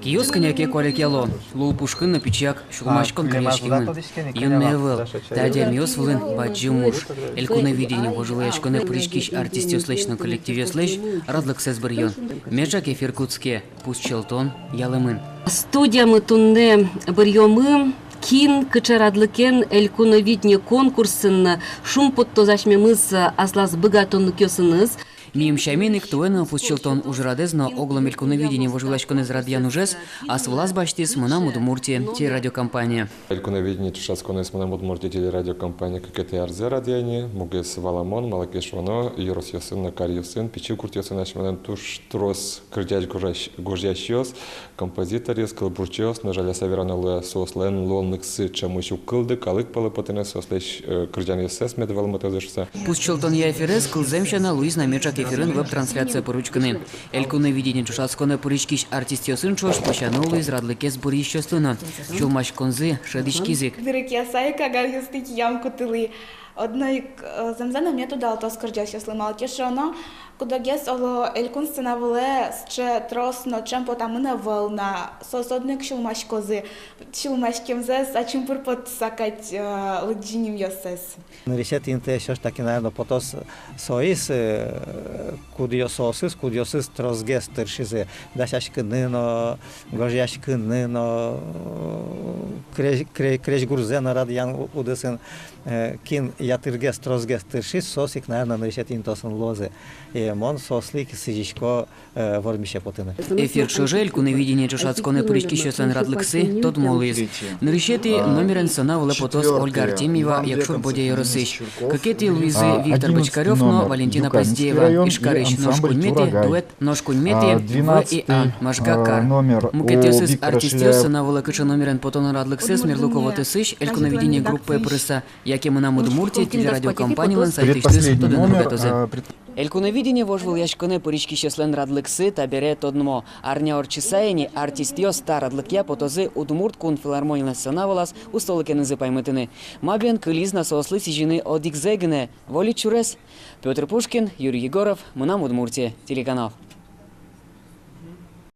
Киосканяке колякело, лул пушкын пичак, шулмашкон крешкимын. Юнмевел, тадя мёсвлын баджимуш. Элькуна видение вожелаяшконе пришкиш артистёслечно коллективёслеч, радлык сесбырьон. Межак эфир куцке, пусть челтон, ялымын. Студия мы тунне бырьёмы, кин кычарадлыкен элькуна видение конкурсын шум подтозашмемыз аслас быгатонны кёсыныз. Мим шаминик туэна пусчилтон ужрадезно оглом элькуновидение вожелаяшконез радианужес, а с влас баштис мына Удмуртия телерадиокомпания. Элькуновидение тушасконез мына Удмуртия телерадиокомпания ККТРЗ радиани, мугес валамон, малакешвано, юрос ясын, накар ясын, пичи курт ясын ашманан туш трос крдяч гожящиос, композиторис, калбурчиос, нажаля савераналы сослен лолныксы чамышу кылды, калык палы потенес сослеш крдян ясес медвалматазышса. Пусчилтон я эфирес кылземшана Луиз намечак эфирын веб-трансляция поручканы. Элькуновидение тушасконе поричкиш артистёсын чош пощанулу из радлыкес бурищёстына. Чулмаш конзы шадичкизик. Дырык сайка гаргистик ямку тылы. Одной замзана мне туда то скордящий сломал тишина, куда гес оло элькун становле ще тросно чем потому на волна сосодник шулмаш козы шулмаш кемзес а чем пурпот сакать луджиним йосес. Решет инте еще таки наверное потос соис кудиосос тросгес тершизе дашашкны но гожяшкны но креш гурзена радиан удесен кин ятыргес тросгес тершис сосик наверное решет интосон лозе и мон сослик сижишко вормище потыны. Эфир шоже элькуновидение тушасконе поричкишёсын радлыксы тот молиз. Нарешети номерен санавле потос Ольга Артемьева якшур бодяйорысыч. Какети Луизы Виктор Бочкарев, но Валентина Поздеева. Ишкарыч ножкуньмети, дуэт ножкуньмети, В и А, Машгакар. Мукетёсыз артистёс санавле кыча номерен потон радлыксы смерлуково тысыч элькуновидение группы прыса. Яке мына Удмуртия телерадиокомпаниялан сайтыштыс тодын ругатозы. Элькуновидение вожвыл яшконе поричкишёслен радлыксы табере тоднмо. Арня орчисаяни артистёс та радлыкя потозы Удмурт кун филармонилна санавалас устолыкенызы паймытыны. Мабен кылиз на сослы сижины одикзегне. Воли чурес. Петр Пушкин, Юрий Егоров, мына Удмуртия телеканал.